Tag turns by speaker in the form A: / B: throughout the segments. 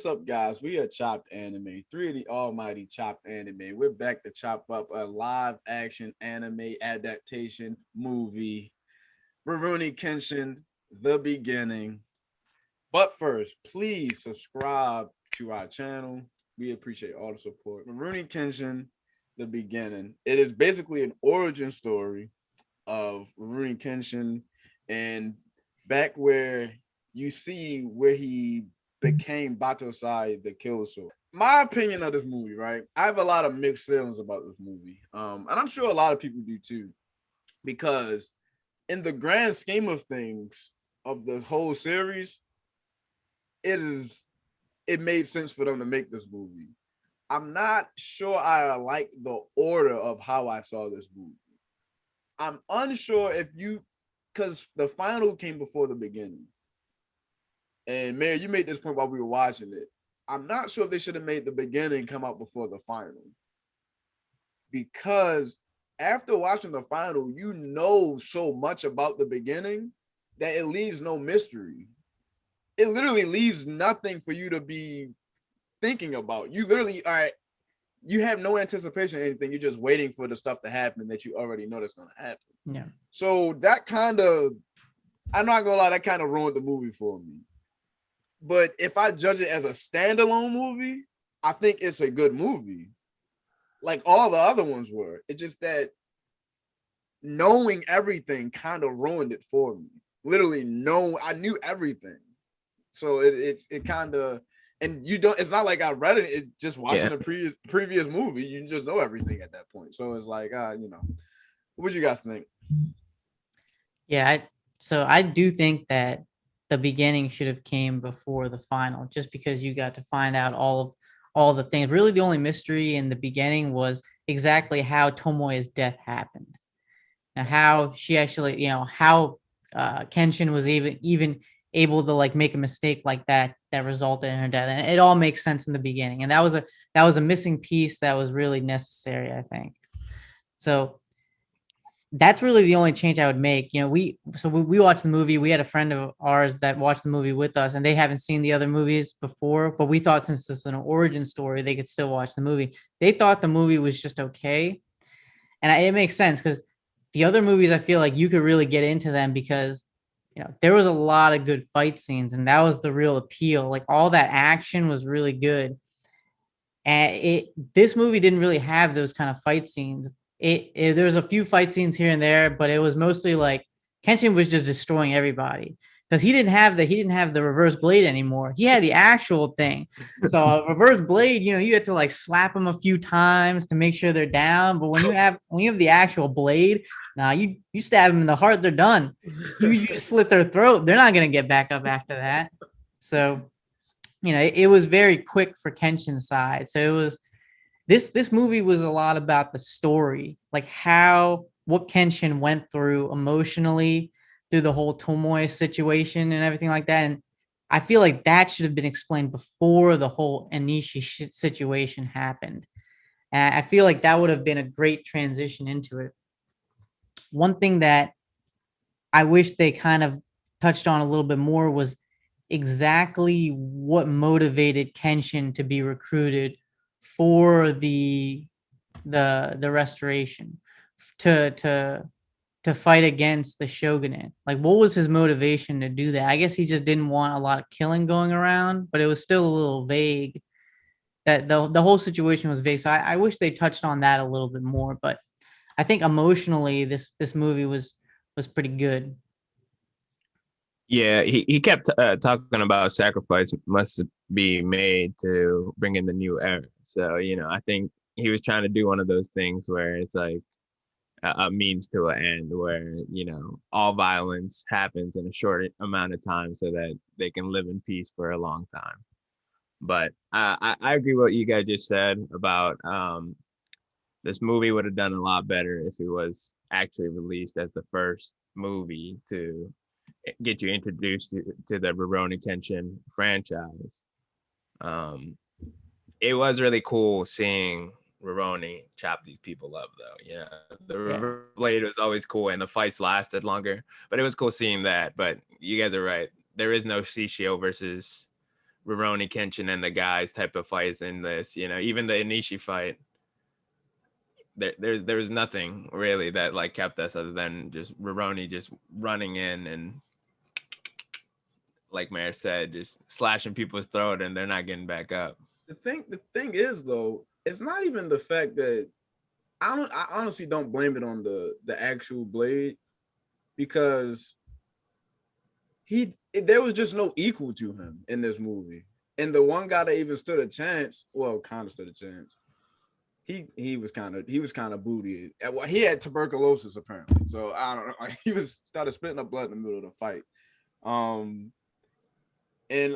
A: What's up, guys? We are Chopped Anime, three of the almighty Chopped Anime. We're back to chop up a live action anime adaptation movie, Rurouni Kenshin, The Beginning. But first, please subscribe to our channel. We appreciate all the support. Rurouni Kenshin, The Beginning. It is basically an origin story of Rurouni Kenshin and back where you see where he became Batosai the Killer Sword. My opinion of this movie, right? I have a lot of mixed feelings about this movie. And I'm sure a lot of people do too, because in the grand scheme of things of the whole series, it made sense for them to make this movie. I'm not sure I like the order of how I saw this movie. I'm unsure if you, because the final came before the beginning. And Mary, you made this point while we were watching it. I'm not sure if they should have made the beginning come out before the final. Because after watching the final, you know so much about the beginning that it leaves no mystery. It literally leaves nothing for you to be thinking about. You literally, all right, you have no anticipation of anything. You're just waiting for the stuff to happen that you already know that's going to happen.
B: Yeah.
A: So that kind of, I'm not going to lie, that kind of ruined the movie for me. But if I judge it as a standalone movie, I think it's a good movie. Like all the other ones were. It's just that knowing everything kind of ruined it for me. Literally, I knew everything. So it kind of, and you don't, it's not like I read it, it's just watching a previous movie. You just know everything at that point. So it's like, what would you guys think?
B: Yeah, so I do think that the beginning should have came before the final, just because you got to find out all the things. Really, the only mystery in the beginning was exactly how Tomoe's death happened. Now, how she actually, how Kenshin was even able to like make a mistake like that resulted in her death, and it all makes sense in the beginning. And that was a missing piece that was really necessary, I think. So that's really the only change I would make. We watched the movie. We had a friend of ours that watched the movie with us, and they haven't seen the other movies before. But we thought since this is an origin story, they could still watch the movie. They thought the movie was just okay, and it makes sense because the other movies, I feel like you could really get into them because there was a lot of good fight scenes, and that was the real appeal. Like all that action was really good, and this movie didn't really have those kind of fight scenes. There was a few fight scenes here and there, but it was mostly like Kenshin was just destroying everybody because he didn't have the reverse blade anymore. He had the actual thing. So a reverse blade, you have to like slap them a few times to make sure they're down. But when you have the actual blade, you stab them in the heart, they're done. You just slit their throat. They're not gonna get back up after that. So it was very quick for Kenshin's side. So it was. This movie was a lot about the story, like what Kenshin went through emotionally through the whole Tomoe situation and everything like that. And I feel like that should have been explained before the whole Anishi situation happened. And I feel like that would have been a great transition into it. One thing that I wish they kind of touched on a little bit more was exactly what motivated Kenshin to be recruited for the restoration to fight against the shogunate. Like, what was his motivation to do that? I guess he just didn't want a lot of killing going around, but it was still a little vague. That the whole situation was vague. So I wish they touched on that a little bit more. But I think emotionally, this movie was pretty good.
C: Yeah, he kept talking about sacrifice must be made to bring in the new era. So, I think he was trying to do one of those things where it's like a means to an end where, all violence happens in a short amount of time so that they can live in peace for a long time. But I agree with what you guys just said about this movie would have done a lot better if it was actually released as the first movie to get you introduced to the Rurouni Kenshin franchise. It was really cool seeing Rurouni chop these people up, though. Yeah, the reverse blade was always cool, and the fights lasted longer. But it was cool seeing that. But you guys are right. There is no Shishio versus Rurouni Kenshin and the guys type of fights in this. You know, even the Inishi fight. There was nothing really that like kept us other than just Rurouni just running in and, like Mayor said, just slashing people's throat and they're not getting back up.
A: The thing is though, it's not even the fact that I honestly don't blame it on the actual blade, because there was just no equal to him in this movie. And the one guy that even stood a chance, well, kind of stood a chance. He was kind of booty. Well, he had tuberculosis apparently, so I don't know. Like, he started spitting up blood in the middle of the fight. And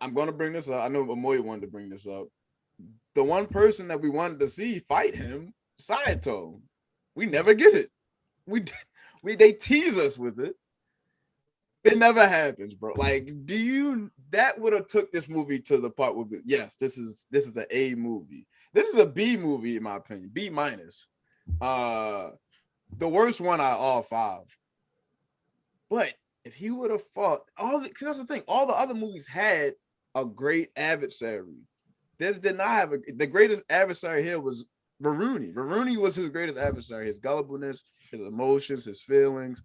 A: I'm gonna bring this up. I know Tomoe wanted to bring this up. The one person that we wanted to see fight him, Saito, we never get it. They tease us with it. It never happens, bro. Like, that would have took this movie to the part where yes, this is an A movie. This is a B movie in my opinion, B minus. The worst one out of all 5. But if he would have fought because that's the thing, all the other movies had a great adversary. This did not have the greatest adversary here was Rurouni. Rurouni was his greatest adversary. His gullibleness, his emotions, his feelings,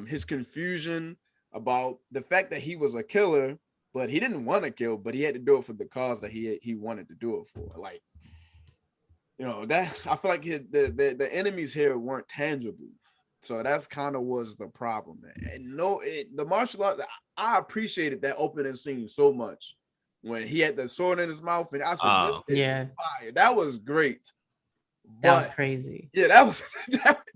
A: his confusion about the fact that he was a killer, but he didn't want to kill, but he had to do it for the cause that he wanted to do it for. Like, you know, that I feel like the enemies here weren't tangible. So that's kind of was the problem. And the martial art, I appreciated that opening scene so much when he had the sword in his mouth, and I said, "This is fire." That was great.
B: That was crazy.
A: Yeah, that was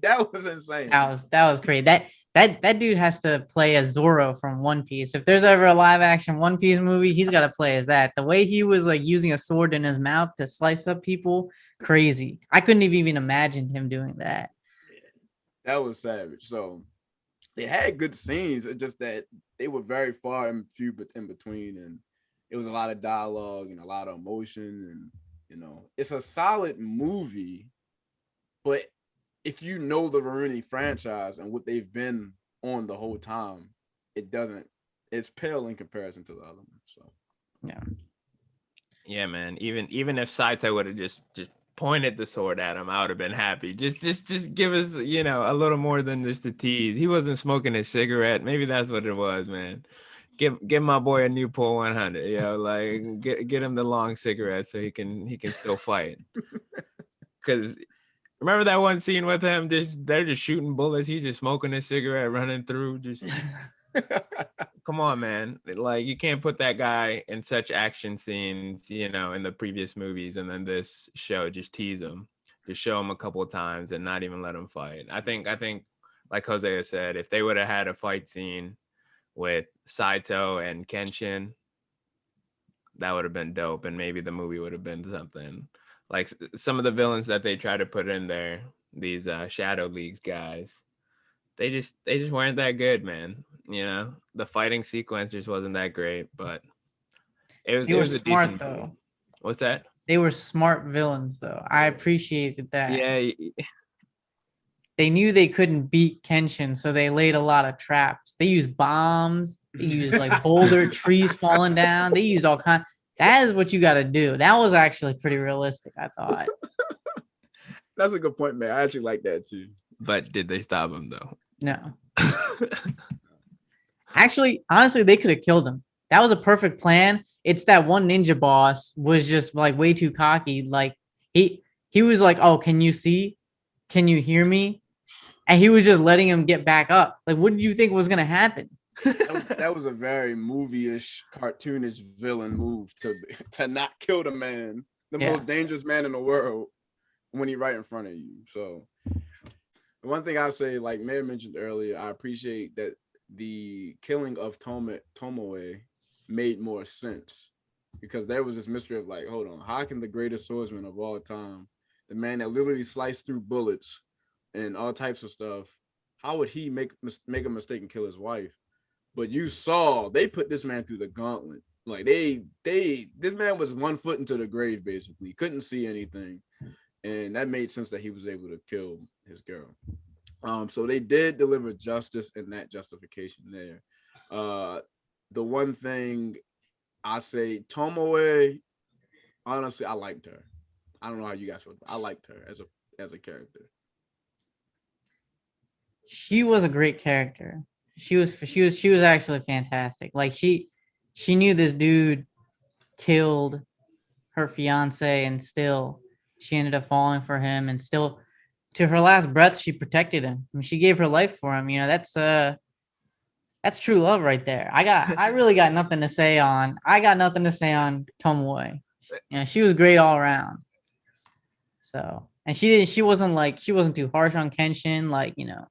A: that was insane.
B: That was crazy. That dude has to play as Zoro from One Piece. If there's ever a live action One Piece movie, he's got to play as that. The way he was like using a sword in his mouth to slice up people, crazy. I couldn't have even imagined him doing that.
A: That was savage. So they had good scenes. It's just that they were very far and few in between, and it was a lot of dialogue and a lot of emotion. And you know, it's a solid movie, but if you know the Rurouni franchise and what they've been on the whole time, it's pale in comparison to the other one. So
C: yeah, man. Even if Saito would have just pointed the sword at him, I would have been happy. Just give us, you know, a little more than just a tease. He wasn't smoking a cigarette. Maybe that's what it was, man. Give my boy a Newport 100, you know, like get him the long cigarette so he can still fight. Because remember that one scene with him? They're just shooting bullets. He's just smoking a cigarette, running through. Just come on, man. Like, you can't put that guy in such action scenes, you know, in the previous movies, and then this show just tease him, just show him a couple of times and not even let him fight. I think, like Hosea said, if they would have had a fight scene with Saito and Kenshin, that would have been dope, and maybe the movie would have been something. Like some of the villains that they try to put in there, these Shadow Leagues guys, they just weren't that good, man. You know, the fighting sequence just wasn't that great, but it was a
B: smart,
C: decent
B: though.
C: movie. What's that?
B: They were smart villains, though. I appreciated that.
C: Yeah.
B: They knew they couldn't beat Kenshin, so they laid a lot of traps. They used bombs. They used like boulder trees falling down. They used all kinds. That is what you got to do. That was actually pretty realistic, I thought.
A: That's a good point, man. I actually like that too.
C: But did they stop him though?
B: No. Actually, honestly, they could have killed him. That was a perfect plan. It's that one ninja boss was just like way too cocky. Like he was like, "Oh, can you see? Can you hear me?" And he was just letting him get back up. Like, what did you think was gonna happen?
A: That was a very movie-ish, cartoonish villain move to not kill the man, the most dangerous man in the world, when he's right in front of you. So the one thing I say, like Mayor mentioned earlier, I appreciate that the killing of Tomoe made more sense, because there was this mystery of like, hold on, how can the greatest swordsman of all time, the man that literally sliced through bullets and all types of stuff, how would he make a mistake and kill his wife? But you saw they put this man through the gauntlet. Like this man was 1 foot into the grave, basically couldn't see anything, and that made sense that he was able to kill his girl. So they did deliver justice in that justification there. The one thing I say Tomoe. Honestly, I liked her. I don't know how you guys feel. I liked her as a character.
B: She was a great character. She was actually fantastic. Like she knew this dude killed her fiance, and still she ended up falling for him, and still to her last breath she protected him. I mean, she gave her life for him. You know, that's true love right there. I really got nothing to say on. I got nothing to say on Tomoe. You know, she was great all around. So, and she wasn't too harsh on Kenshin. Like, you know,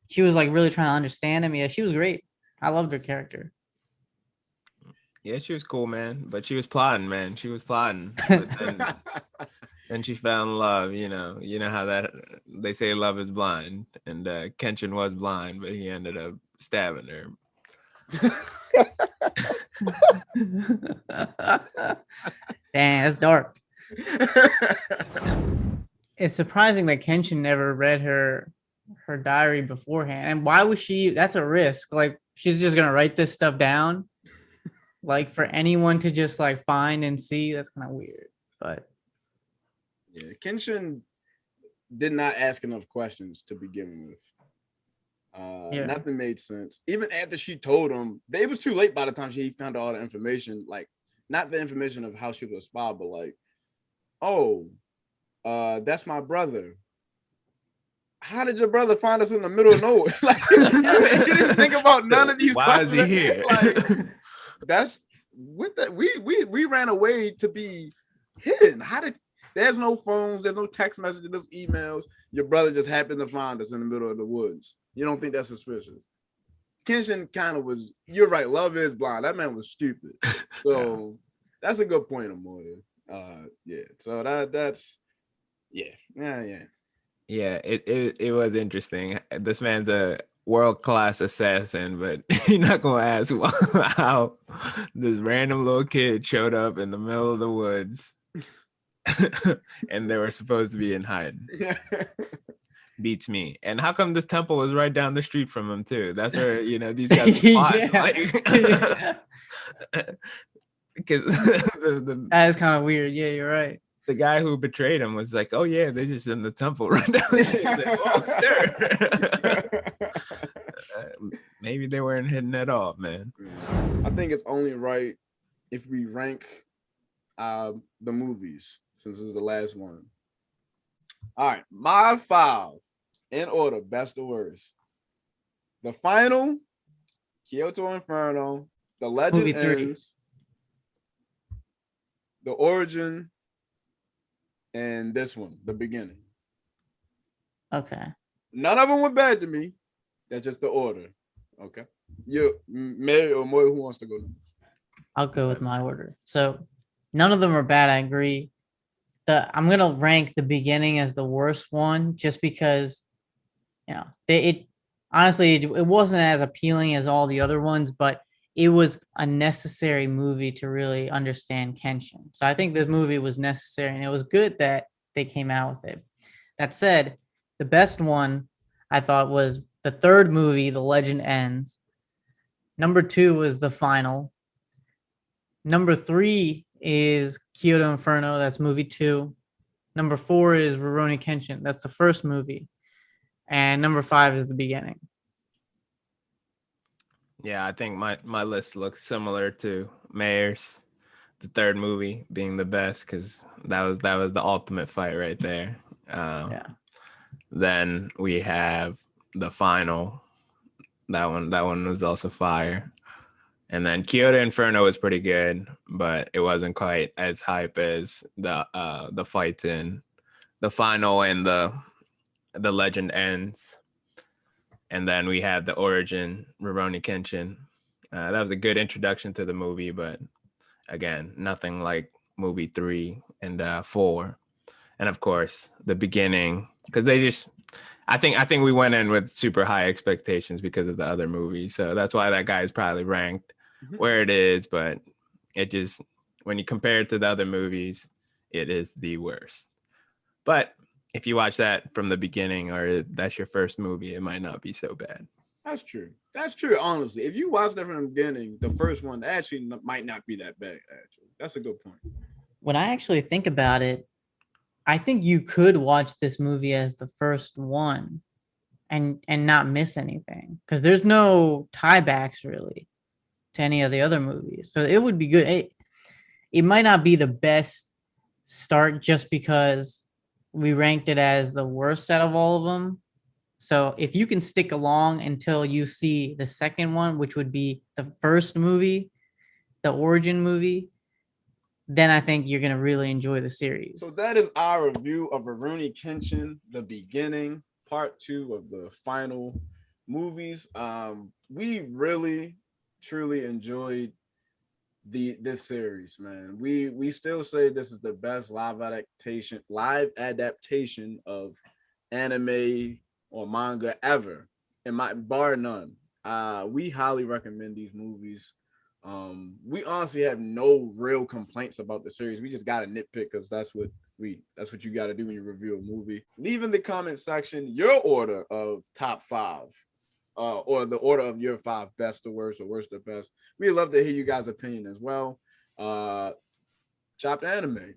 B: she was like really trying to understand him. Yeah, she was great. I loved her character.
C: Yeah, she was cool, man. But she was plotting, man. She was plotting. But then she fell in love. You know how that they say love is blind, and Kenshin was blind, but he ended up stabbing her.
B: Dang, that's dark. It's surprising that Kenshin never read her diary beforehand. And why was she? That's a risk. Like, she's just gonna write this stuff down, like for anyone to just like find and see. That's kind of weird. But
A: Yeah, Kenshin did not ask enough questions to begin with.
B: Yeah.
A: Nothing made sense. Even after she told him, it was too late by the time he found out all the information. Like, not the information of how she was a spy, but like, oh, that's my brother. How did your brother find us in the middle of nowhere? Like, you didn't think about none of these
C: Why
A: questions.
C: is he here?
A: Like, that's what that we ran away to be hidden. How did there's no phones, there's no text messages, there's emails. Your brother just happened to find us in the middle of the woods. You don't think that's suspicious? Kenshin kind of was. You're right. Love is blind. That man was stupid. So that's a good point, Amoya. Yeah. So that's yeah.
C: Yeah, it was interesting. This man's a world-class assassin, but you're not gonna ask how this random little kid showed up in the middle of the woods and they were supposed to be in hiding. Beats me. And how come this temple was right down the street from him too? That's where, these guys because
B: that is kind of weird. Yeah, you're right.
C: The guy who betrayed him was like, "Oh yeah, they're just in the temple right down the street." Like, oh, sir. Maybe they weren't hidden at all, man.
A: I think it's only right if we rank the movies, since this is the last one. All right, my 5 in order, best to worst. The Final, Kyoto Inferno, The Legend
B: Movie 3.
A: Ends, The Origin, and this one, The Beginning.
B: Okay.
A: None of them were bad to me. That's just the order. Okay. You, Mary or Moy, who wants to go next?
B: I'll go with my order. So none of them are bad. I agree. I'm gonna rank The Beginning as the worst one, just because, it honestly it wasn't as appealing as all the other ones, but it was a necessary movie to really understand Kenshin. So I think this movie was necessary, and it was good that they came out with it. That said, the best one I thought was the third movie, The Legend Ends. Number 2 was The Final. Number 3 is Kyoto Inferno. That's movie 2. Number 4 is Rurouni Kenshin. That's the first movie. And number 5 is The Beginning.
C: Yeah, I think my list looks similar to Mayer's. The third movie being the best, because that was the ultimate fight right there. Then we have The Final. That one was also fire. And then Kyoto Inferno was pretty good, but it wasn't quite as hype as the fights in The Final and the Legend Ends. And then we had The Origin, Rurouni Kenshin. That was a good introduction to the movie, but again, nothing like movie 3 and 4. And of course, The Beginning, because I think we went in with super high expectations because of the other movies. So that's why that guy is probably ranked where it is. But it just, when you compare it to the other movies, it is the worst. But if you watch that from the beginning, or that's your first movie, it might not be so bad.
A: That's true. That's true. Honestly, if you watch that from the beginning, the first one actually might not be that bad. Actually, that's a good point.
B: When I actually think about it, I think you could watch this movie as the first one and not miss anything because there's no tiebacks really to any of the other movies. So it would be good. It might not be the best start just because we ranked it as the worst out of all of them. So if you can stick along until you see the second one, which would be the first movie, the origin movie, then I think you're gonna really enjoy the series.
A: So that is our review of Rurouni Kenshin, the beginning, part 2 of the final movies. We really truly enjoyed this series, man. We still say this is the best live adaptation of anime or manga ever, in my bar none. We highly recommend these movies. We honestly have no real complaints about the series. We just gotta nitpick because that's what you gotta do when you review a movie. Leave in the comment section your order of top 5. Or the order of your 5 best to worst or worst to best. We'd love to hear you guys' opinion as well. Chopped Anime.